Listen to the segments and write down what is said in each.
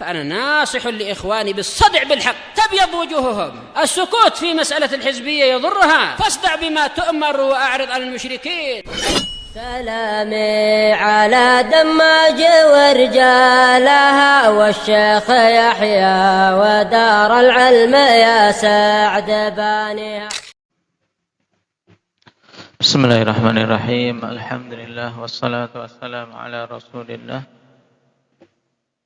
فأنا ناصح لإخواني بالصدع بالحق تبيض وجوههم. السكوت في مسألة الحزبية يضرها، فاصدع بما تؤمر وأعرض عن المشركين. سلامي على دماج ورجالها والشيخ يحيى ودار العلم يا سعد بانيها. Bismillahirrahmanirrahim. Alhamdulillah wassalatu wassalamu ala Rasulillah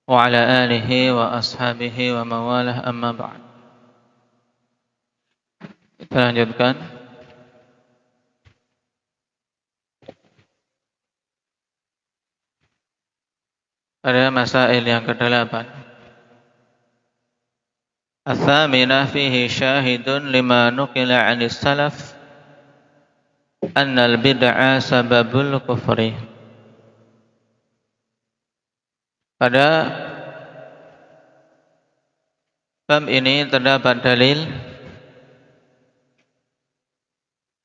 wa ala alihi wa ashabihi wa mawalah, amma ba'd. Kita lanjutkan. Pada masail yang ke-8. Ats-tsaminah fihi syahidun lima nuqila 'anis salaf annal bid'ah sababul kufri. Pada bab ini terdapat dalil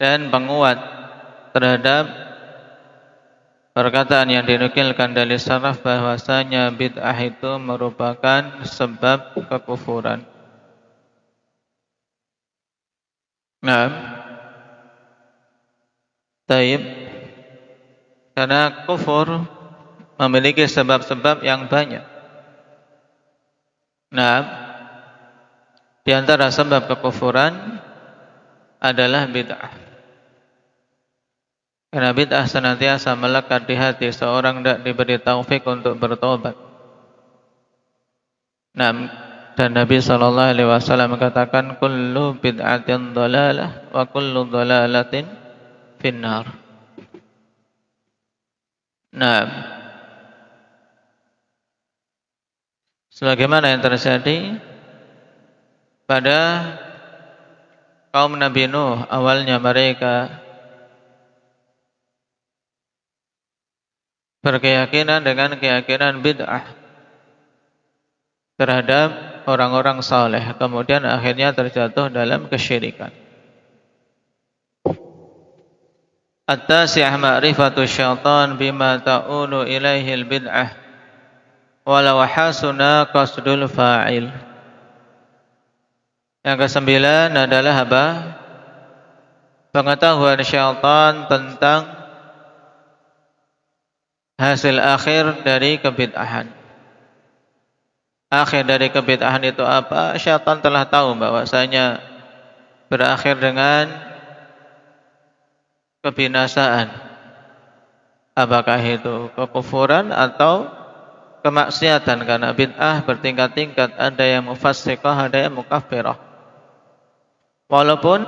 dan penguat terhadap perkataan yang dinukilkan dari salaf bahwasanya bid'ah itu merupakan sebab kekufuran. Nah, taib, karena kufur memiliki sebab-sebab yang banyak. Nah, di antara sebab kekufuran adalah bid'ah. Karena bid'ah senantiasa melekat di hati seorang, tidak diberi taufik untuk bertobat. Nah, dan Nabi SAW mengatakan kullu bid'atin dhalalah wa kullu dhalalatin finnar. Nah, sebagaimana yang terjadi pada kaum Nabi Nuh, awalnya mereka berkeyakinan dengan keyakinan bid'ah terhadap orang-orang saleh, kemudian akhirnya terjatuh dalam kesyirikan. At-tasi'ah ma'rifatu syaitan bima ta'ulu ilaihi al-bid'ah walau hasuna qasdul fa'il. Yang ke-9 adalah apa? Pengetahuan syaitan tentang hasil akhir dari kebid'ahan. Akhir dari kebid'ahan itu apa? Syaitan telah tahu bahwasanya berakhir dengan kebinasaan. Apakah itu kekufuran atau kemaksiatan? Karena bid'ah bertingkat-tingkat, ada yang mufassiqah, ada yang mukaffirah. Walaupun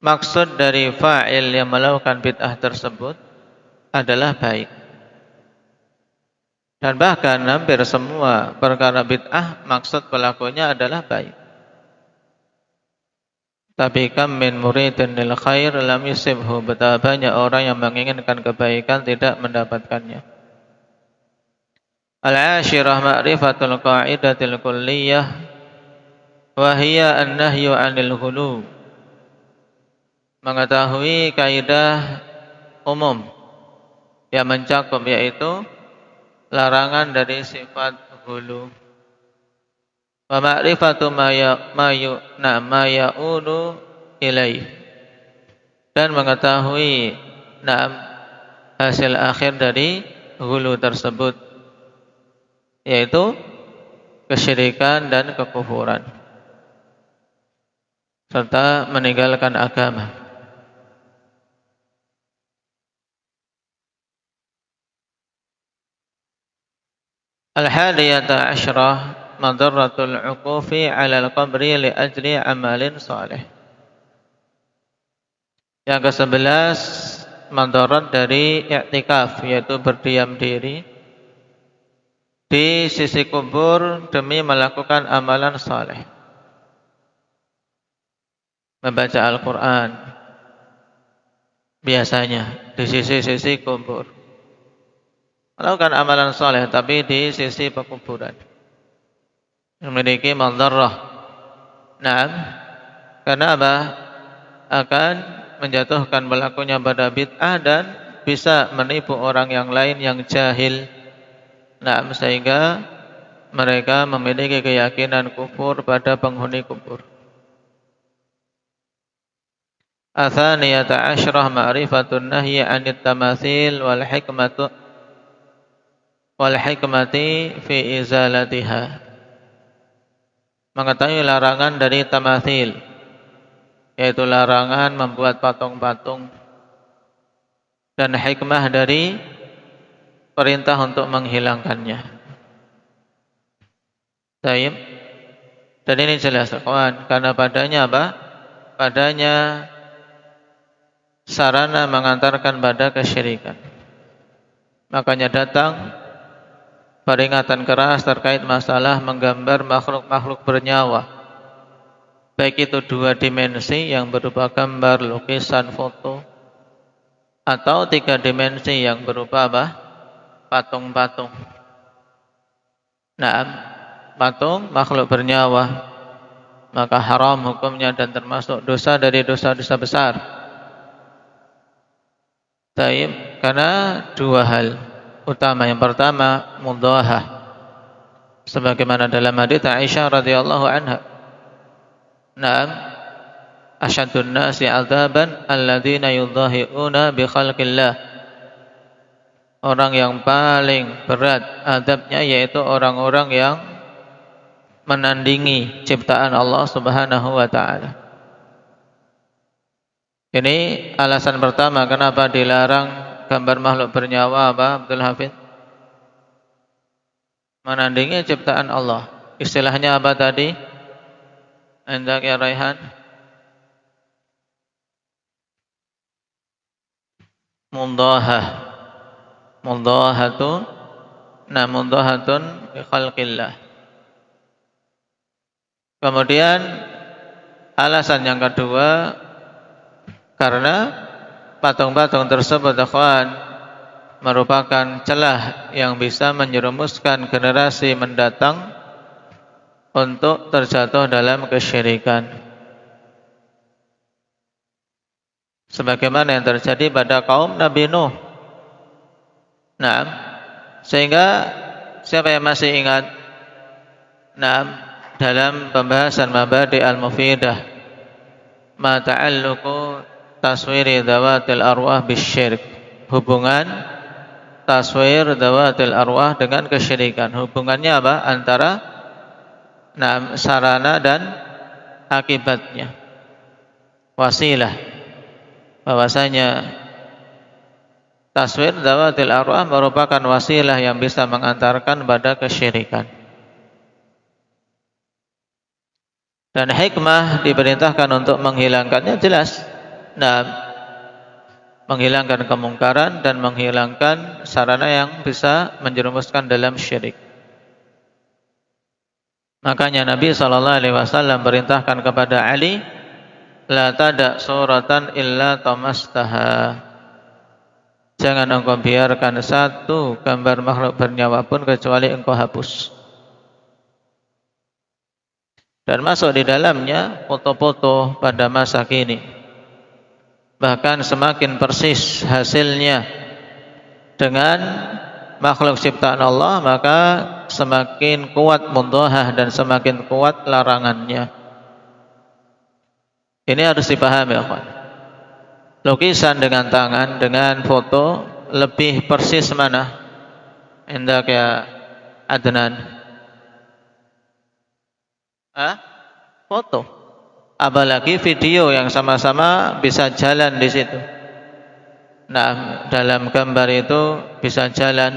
maksud dari fa'il yang melakukan bid'ah tersebut adalah baik. Dan bahkan hampir semua perkara bid'ah maksud pelakunya adalah baik. Tapi kam min muridin lil khair lam yusibhu, betapa banyak orang yang menginginkan kebaikan tidak mendapatkannya. Al-ashirah ma'rifatul qa'idatil kulliyah wa hiya an-nahyu 'anil ghulu. Mengetahui kaidah umum yang mencakup, yaitu larangan dari sifat ghulu. Wa ma'rifatu ma ya'ulu ilaih, dan mengetahui hasil akhir dari ghulu tersebut, yaitu kesyirikan dan kekufuran serta meninggalkan agama. Al-hadiyata asyrah madaratul uqufi 'alal qabri li ajli amalin salih. Yang ke-11, madarat dari i'tikaf, yaitu berdiam diri di sisi kubur demi melakukan amalan saleh. Membaca Al-Quran biasanya di sisi-sisi kubur, melakukan amalan saleh tapi di sisi pekuburan, memiliki madarrah. Naam, karena apa? Akan menjatuhkan pelakunya pada bid'ah dan bisa menipu orang yang lain yang jahil. Nah, sehingga mereka memiliki keyakinan kufur pada penghuni kubur. Atsaniyata asyrah ma'rifatun nahyi 'anit tamatsil wal hikmati fi izalatiha. Mengetahui larangan dari tamatsil, yaitu larangan membuat patung-patung, dan hikmah dari perintah untuk menghilangkannya. Baik. Dan ini jelas, kawan, karena padanya apa? Padanya sarana mengantarkan pada kesyirikan. Makanya datang peringatan keras terkait masalah menggambar makhluk-makhluk bernyawa, baik itu 2 dimensi yang berupa gambar, lukisan, foto, atau 3 dimensi yang berupa apa? Patung-patung. Nah, patung makhluk bernyawa, maka haram hukumnya dan termasuk dosa dari dosa-dosa besar. Taib, karena 2 hal utama. Yang pertama, mudahah, sebagaimana dalam hadits Aisyah radhiyallahu anha. Naam, asyadun nasi 'adzaban alladzina yudhahi'una bi khalqillah. Orang yang paling berat azabnya yaitu orang-orang yang menandingi ciptaan Allah Subhanahu wa taala. Ini alasan pertama kenapa dilarang gambar makhluk bernyawa, apa Abdul Hafid? Menandingi ciptaan Allah. Istilahnya apa tadi? Anda ya Raihan? Mudahah. Mudahatun bi khalqillah. Kemudian alasan yang kedua, karena patung-patung tersebut, ikhwan, merupakan celah yang bisa menjerumuskan generasi mendatang untuk terjatuh dalam kesyirikan. Sebagaimana yang terjadi pada kaum Nabi Nuh. Nah, sehingga siapa yang masih ingat? Nah, dalam pembahasan Mabadi al-Mufidah, ma ta'alluqu taswiri dawatil arwah bisyirk, hubungan taswir dawatil arwah dengan kesyirikan. Hubungannya apa? Antara sarana dan akibatnya. Wasilah, bahwasanya taswir dawatil arwah merupakan wasilah yang bisa mengantarkan pada kesyirikan. Dan hikmah diperintahkan untuk menghilangkannya jelas. Nah, menghilangkan kemungkaran dan menghilangkan sarana yang bisa menjerumuskan dalam syirik. Makanya Nabi SAW perintahkan kepada Ali, la tada suratan illa tamastaha. Jangan engkau biarkan satu gambar makhluk bernyawa pun kecuali engkau hapus. Dan masuk di dalamnya foto-foto pada masa kini. Bahkan semakin persis hasilnya dengan makhluk ciptaan Allah, maka semakin kuat mudahah dan semakin kuat larangannya. Ini harus dipahami, kawan. Lukisan dengan tangan, dengan foto, lebih persis mana? Indak ya Adnan? Foto. Apalagi video yang sama-sama bisa jalan di situ. Nah, dalam gambar itu bisa jalan.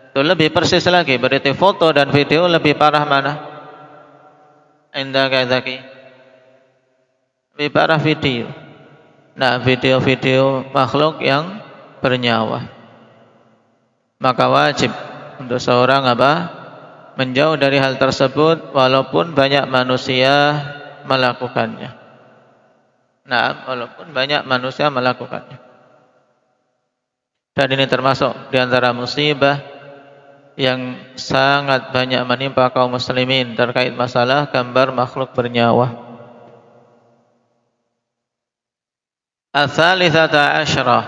Itu lebih persis lagi. Berarti foto dan video lebih parah mana? Indak ya Zaki? Lebih parah video. Nah, video-video makhluk yang bernyawa. Maka wajib untuk seorang menjauh dari hal tersebut walaupun banyak manusia melakukannya. Nah, walaupun banyak manusia melakukannya. Dan ini termasuk di antara musibah yang sangat banyak menimpa kaum muslimin terkait masalah gambar makhluk bernyawa. Ats-tsalitsata asyarah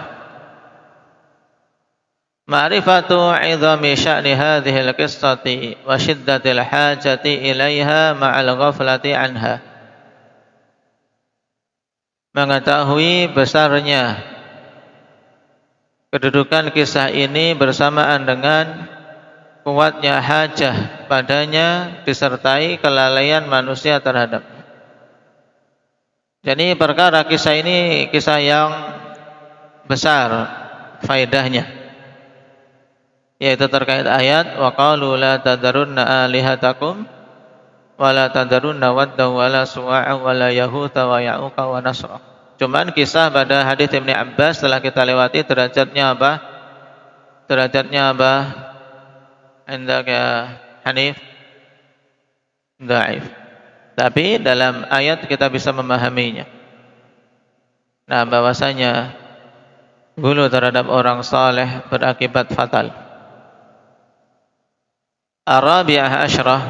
ma'rifatu 'idhami sya'ni hadhil qissati wa shiddatil hajati ilaiha ma'al ghaflati anha. Mengetahui besarnya kedudukan kisah ini bersamaan dengan kuatnya hajah padanya disertai kelalaian manusia terhadap. Jadi perkara kisah ini kisah yang besar faedahnya, yaitu terkait ayat wa qalu la tadarunna alihatakum wa la tadarunna wadda wa la suwa'a wa la yahuta wa ya'uqa wa nasra. Cuman kisah pada hadis Ibnu Abbas telah kita lewati, derajatnya apa? Derajatnya apa? Indaka Hanif dhaif. Tapi dalam ayat kita bisa memahaminya. Nah, bahwasanya bunuh terhadap orang saleh berakibat fatal. Arabi'ah asyrah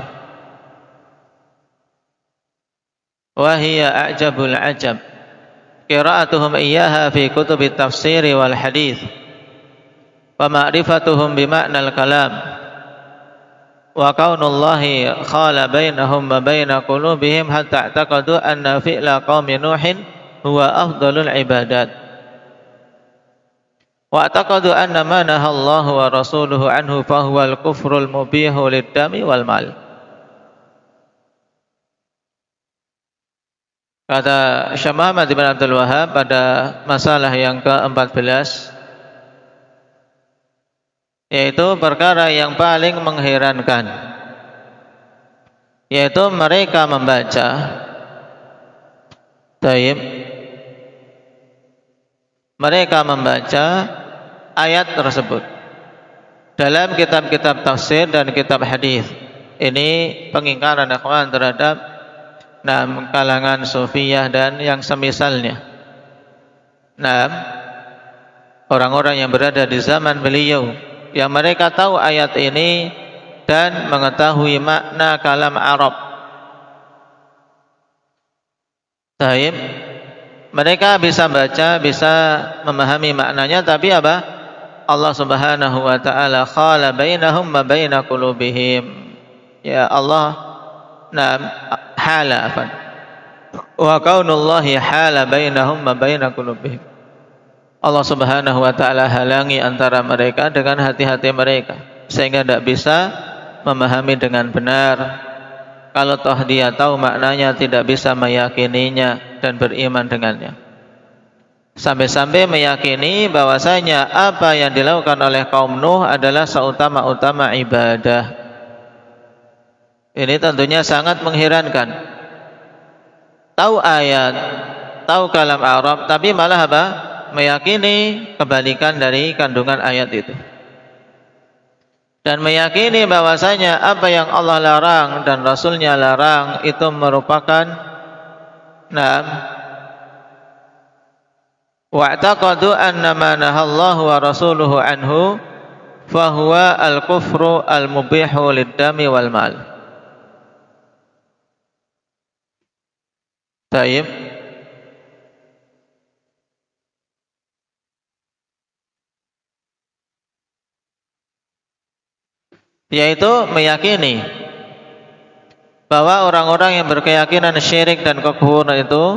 wa hiya a'jabul ajab qira'atuhum iyyaha fi kutubit tafsir wal hadits wa ma'rifatuhum bi ma'nal kalam wa kaunullahi khala bainahum wa baina qulubihim hatta i'taqadu anna fi'la qaumi nuhin huwa afdalul ibadat wa i'taqadu anna ma nahallahu wa rasuluhu anhu fa huwal kufrul mubihu lid-dami wal mal. Kata Syekh Muhammad bin Abdul Wahhab pada masalah yang ke-14, yaitu perkara yang paling mengherankan, yaitu mereka membaca mereka membaca ayat tersebut dalam kitab-kitab tafsir dan kitab hadis. Ini pengingkaran ikhwan terhadap kalangan sufiyah dan yang semisalnya. Orang-orang yang berada di zaman beliau, yang mereka tahu ayat ini dan mengetahui makna kalam Arab. Taib, mereka bisa baca, bisa memahami maknanya, tapi apa? Allah Subhanahu wa taala khala bainahum wa baina qulubihim. Ya Allah, hala afan. Wa kaunullahi hala bainahum wa baina qulubihim. Allah Subhanahu wa taala halangi antara mereka dengan hati-hati mereka sehingga tidak bisa memahami dengan benar. Kalau toh dia tahu maknanya, tidak bisa meyakininya dan beriman dengannya. Sampai-sampai meyakini bahwasanya apa yang dilakukan oleh kaum Nuh adalah seutama-utama ibadah. Ini tentunya sangat mengherankan. Tahu ayat, tahu kalam Arab, tapi malah apa? Meyakini kebalikan dari kandungan ayat itu, dan meyakini bahwasanya apa yang Allah larang dan Rasulnya larang itu merupakan wa'taqadu anna ma nahallahu wa rasuluhu anhu fahuwa al-kufru al-mubihu lid-dami wal mal. Taib, yaitu meyakini bahwa orang-orang yang berkeyakinan syirik dan kekufuran itu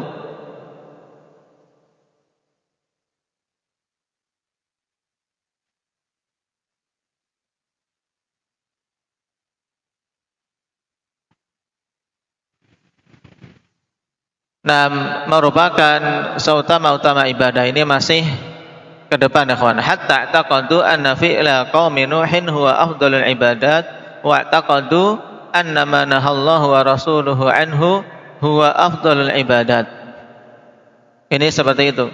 merupakan seutama-utama ibadah. Ini masih ke depan ikhwan. Hatta taqadu anna fi'la qaumi nuhin huwa afdalul ibadat wa taqadu anna ma nahallahu wa rasuluhu anhu huwa afdalul ibadat. Ini seperti itu.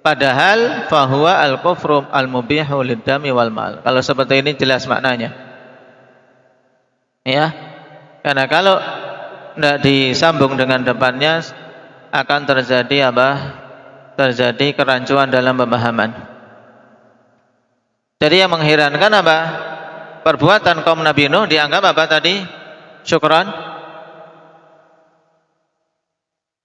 Padahal fahuwa al-kufru al-mubihu lid-dami wal mal. Kalau seperti ini jelas maknanya. Ya. Karena kalau tidak disambung dengan depannya akan terjadi apa? Terjadi kerancuan dalam pemahaman. Jadi yang mengherankan apa? Perbuatan kaum Nabi Nuh dianggap apa tadi? Syukran,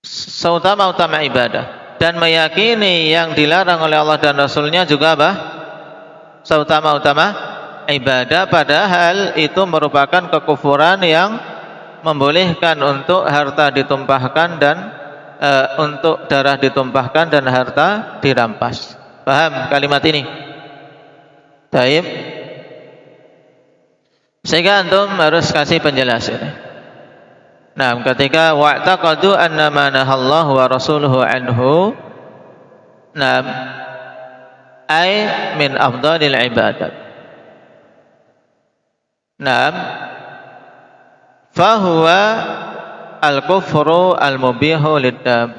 seutama-utama ibadah, dan meyakini yang dilarang oleh Allah dan Rasulnya juga apa? seutama-utama ibadah, padahal itu merupakan kekufuran yang membolehkan untuk harta ditumpahkan dan untuk darah ditumpahkan dan harta dirampas. Paham kalimat ini? Taib. Sehingga antum harus kasih penjelasan. Nah, ketika wa'taqadu anna ma nahallahu wa rasuluhu anhu, nah, ay min afdalil ibadat. Nah, fahuwa al-kufru al-mubihu lid-dam.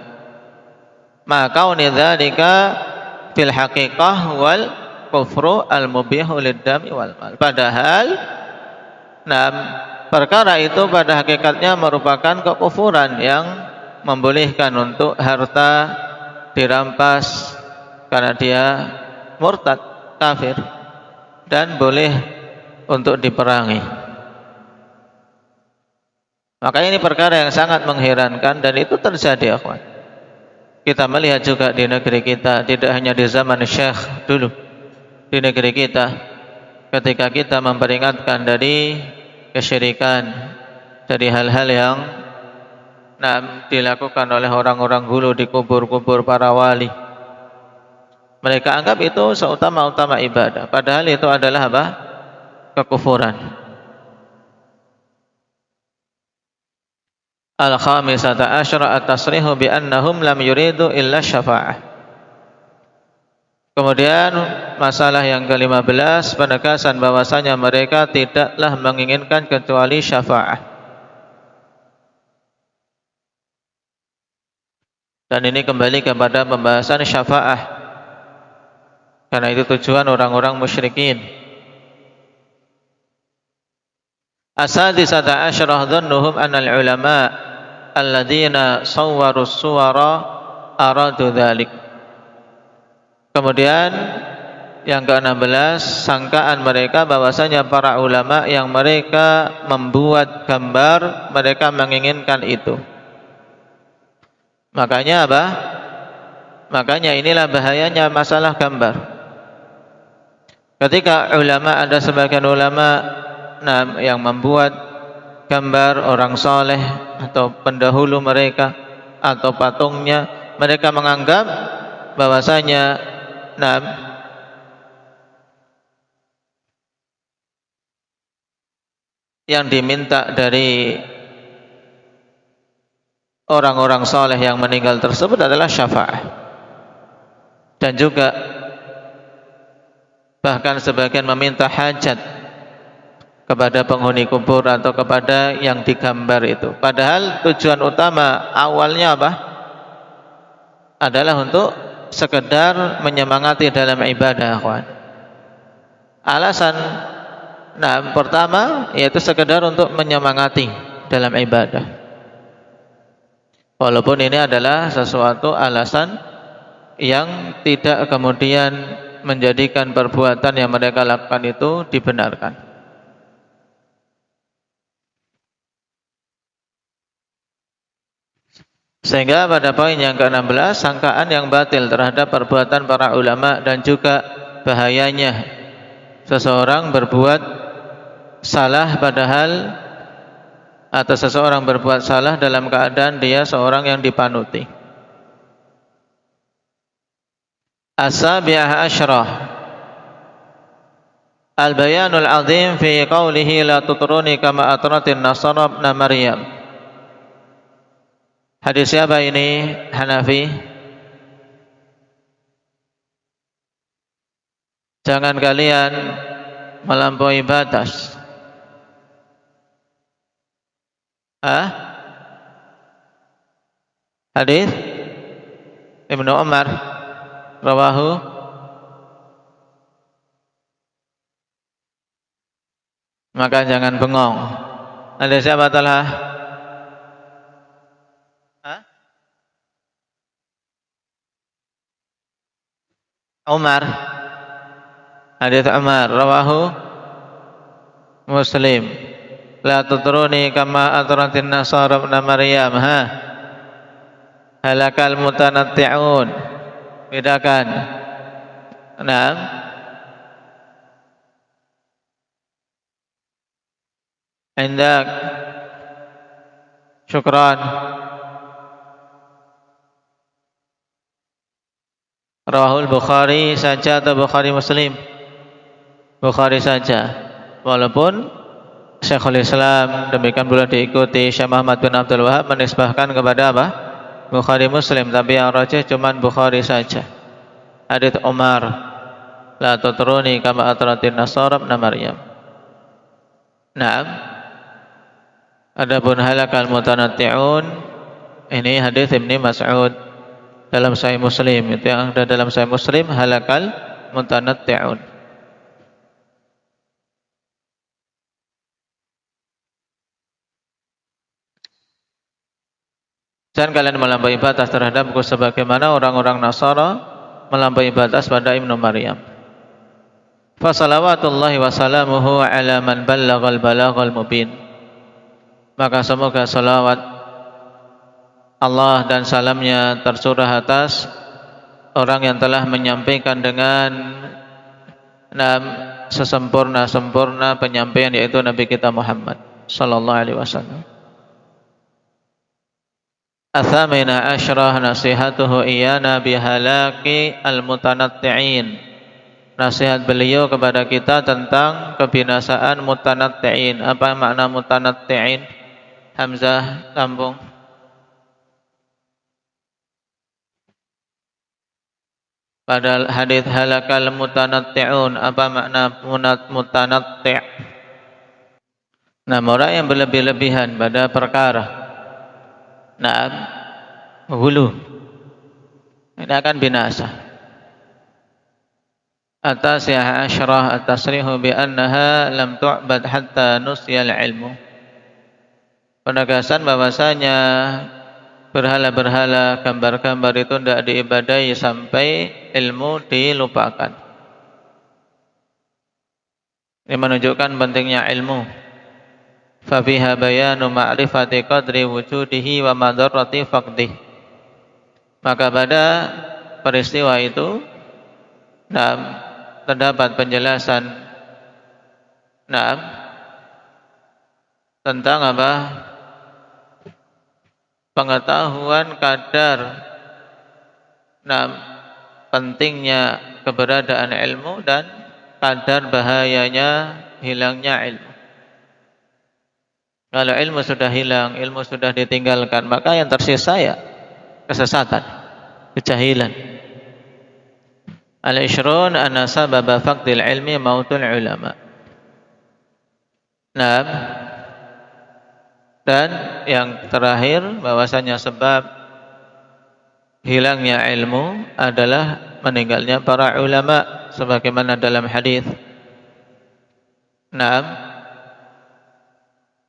Maka dzalika fil haqiqah wal kufru al-mubihu lid-dam wal mal. Padahal perkara itu pada hakikatnya merupakan kekufuran yang membolehkan untuk harta dirampas karena dia murtad, kafir, dan boleh untuk diperangi. Maka ini perkara yang sangat mengherankan dan itu terjadi, akhwan. Kita melihat juga di negeri kita, tidak hanya di zaman Syekh dulu, di negeri kita, ketika kita memperingatkan dari kesyirikan, dari hal-hal yang dilakukan oleh orang-orang dulu di kubur-kubur para wali, mereka anggap itu seutama-utama ibadah, padahal itu adalah apa? Kekufuran. Al-khamisata asyra at-tasrihu bi annahum lam yuridu illa syafa'ah. Kemudian masalah yang ke-15, penegasan bahwasanya mereka tidaklah menginginkan kecuali syafa'ah. Dan ini kembali kepada pembahasan syafa'ah, karena itu tujuan orang-orang musyrikin. As-sadisata asyra dhannuhum annal ulama alladzina sawwaru suwara aradu dzalik. Kemudian yang ke-16, sangkaan mereka bahwasanya para ulama yang mereka membuat gambar, mereka menginginkan itu. Makanya apa? Makanya inilah bahayanya masalah gambar. Ketika ulama, ada sebagian ulama yang membuat gambar orang soleh atau pendahulu mereka atau patungnya, mereka menganggap bahwasanya yang diminta dari orang-orang soleh yang meninggal tersebut adalah syafaat. Dan juga bahkan sebagian meminta hajat kepada penghuni kubur atau kepada yang digambar itu. Padahal tujuan utama awalnya apa? Adalah untuk sekedar menyemangati dalam ibadah, kawan. Alasan pertama yaitu sekedar untuk menyemangati dalam ibadah. Walaupun ini adalah sesuatu alasan yang tidak kemudian menjadikan perbuatan yang mereka lakukan itu dibenarkan. Sehingga pada poin yang ke-16, sangkaan yang batil terhadap perbuatan para ulama dan juga bahayanya seseorang berbuat salah padahal, atau seseorang berbuat salah dalam keadaan dia seorang yang dipanuti. As-sabi'ah asyrah al-bayanul azim fi qawlihi la tutruni kama atratin nasara ibn Maryam. Hadis siapa ini? Hanafi. Jangan kalian melampaui batas. Hadis Ibnu Umar rawahu maka jangan bengong. Ada siapa telah? Umar. Hadis Umar rawahu Muslim. La tutruni kama atratin nasara ibn Maryam. Halakal mutanatti'un. Bedakan. Indak. Syukran. Rawahul Bukhari saja atau Bukhari Muslim? Bukhari saja. Walaupun Syekhul Islam demikian pula diikuti Syekh Muhammad bin Abdul Wahab menisbahkan kepada apa? Bukhari Muslim, tapi yang rajih cuma Bukhari saja. Hadits Umar, la tutruni kama atratin nasara ibn Maryam. Naam. Adapun halakal mutanatti'un, ini hadis Ibnu Mas'ud dalam Sahih Muslim, itu yang ada dalam Sahih Muslim, halakal mutanatti'un. Jangan kalian melampaui batas terhadapku sebagaimana orang-orang Nasara melampaui batas pada Ibnu Maryam. Fa salawatullahi wa salamuhu ala man ballaghal balaghal mubin. Maka semoga salawat Allah dan salamnya tercurah atas orang yang telah menyampaikan dengan sesempurna-sempurna penyampaian, yaitu Nabi kita Muhammad sallallahu alaihi wasallam. Athamina asyrah nasihatuhu iyana bihalaki al-mutanatti'in. Nasihat beliau kepada kita tentang kebinasaan mutanatti'in. Apa makna mutanatti'in? Hamzah sambung. Pada hadits halakal mutanatti'un, apa makna mutanatti'? Nah, orang yang berlebih-lebihan pada perkara. Nah, hulu ini akan binasa. At-tasihah asyrah at-tasrihu bi annaha lam tu'bad hatta nusyal ilmu. Penegasan bahwasanya berhala-berhala, gambar-gambar itu tidak diibadahi sampai ilmu dilupakan. Ini menunjukkan pentingnya ilmu. Fa fiha bayanu ma'rifati qadri wujudihi wa madarrati faqdih. Maka pada peristiwa itu terdapat penjelasan tentang apa? Pengetahuan kadar pentingnya keberadaan ilmu dan kadar bahayanya hilangnya ilmu. Kalau ilmu sudah hilang, ilmu sudah ditinggalkan, maka yang tersisa ya kesesatan, kejahilan. Al-ishrun anna sababa faqdil ilmi mautul ulama. Dan yang terakhir, bahwasanya sebab hilangnya ilmu adalah meninggalnya para ulama, sebagaimana dalam hadis.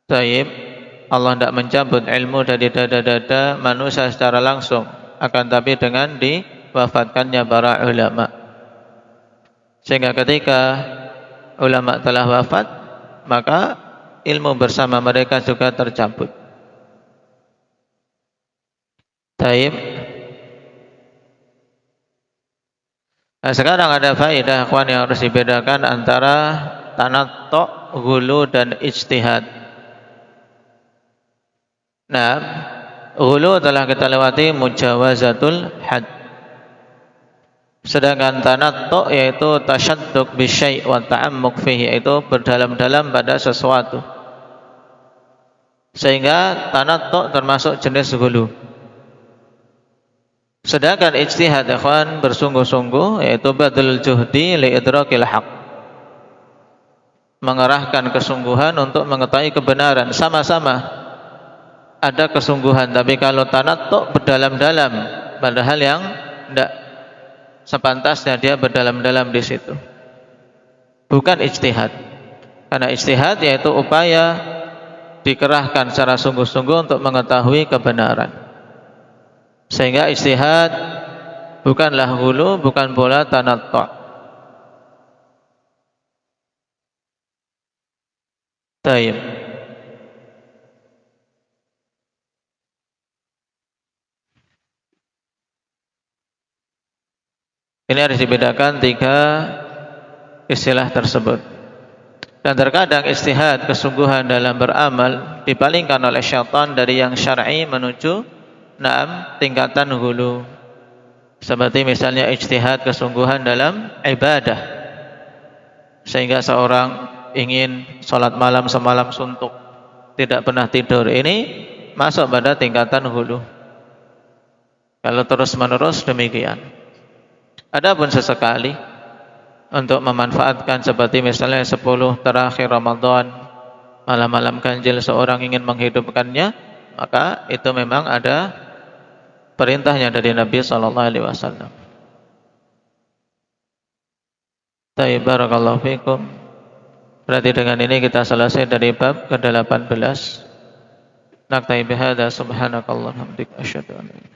Taib, Allah tidak mencabut ilmu dari dada-dada manusia secara langsung, akan tapi dengan diwafatkannya para ulama. Sehingga ketika ulama telah wafat, maka ilmu bersama mereka juga tercabut. Taib. Nah, sekarang ada faedah akhwan yang harus dibedakan antara tanattu', ghulu dan ijtihad. Nah, ghulu telah kita lewati, mujawazatul had. Sedangkan tanattu' yaitu tasyadduq bisyai' wa ta'ammuq fihi, yaitu berdalam-dalam pada sesuatu. Sehingga tanattu' termasuk jenis ghulu. Sedangkan ijtihad ikhwan bersungguh-sungguh, yaitu badlul juhdi li idrakil haq. Mengerahkan kesungguhan untuk mengetahui kebenaran. Sama-sama ada kesungguhan, tapi kalau tanattu' berdalam-dalam pada hal yang tidak sepantasnya dia berdalam-dalam di situ. Bukan ijtihad. Karena ijtihad yaitu upaya dikerahkan secara sungguh-sungguh untuk mengetahui kebenaran. Sehingga ijtihad bukanlah ghulu, bukan pula tanattu'. Taib. Ini harus dibedakan tiga istilah tersebut. Dan terkadang ijtihad, kesungguhan dalam beramal dipalingkan oleh syaitan dari yang syar'i menuju tingkatan hulu. Seperti misalnya ijtihad, kesungguhan dalam ibadah, sehingga seorang ingin sholat malam semalam suntuk, tidak pernah tidur, ini masuk pada tingkatan hulu. Kalau terus menerus demikian. Adapun sesekali untuk memanfaatkan seperti misalnya 10 terakhir Ramadan, malam-malam ganjil seorang ingin menghidupkannya, maka itu memang ada perintahnya dari Nabi SAW. Barakallahu fikum. Berarti dengan ini kita selesai dari bab ke-18. Naktai bihadza subhanakallahumma wa bihamdika asyhadu an la ilaha illa anta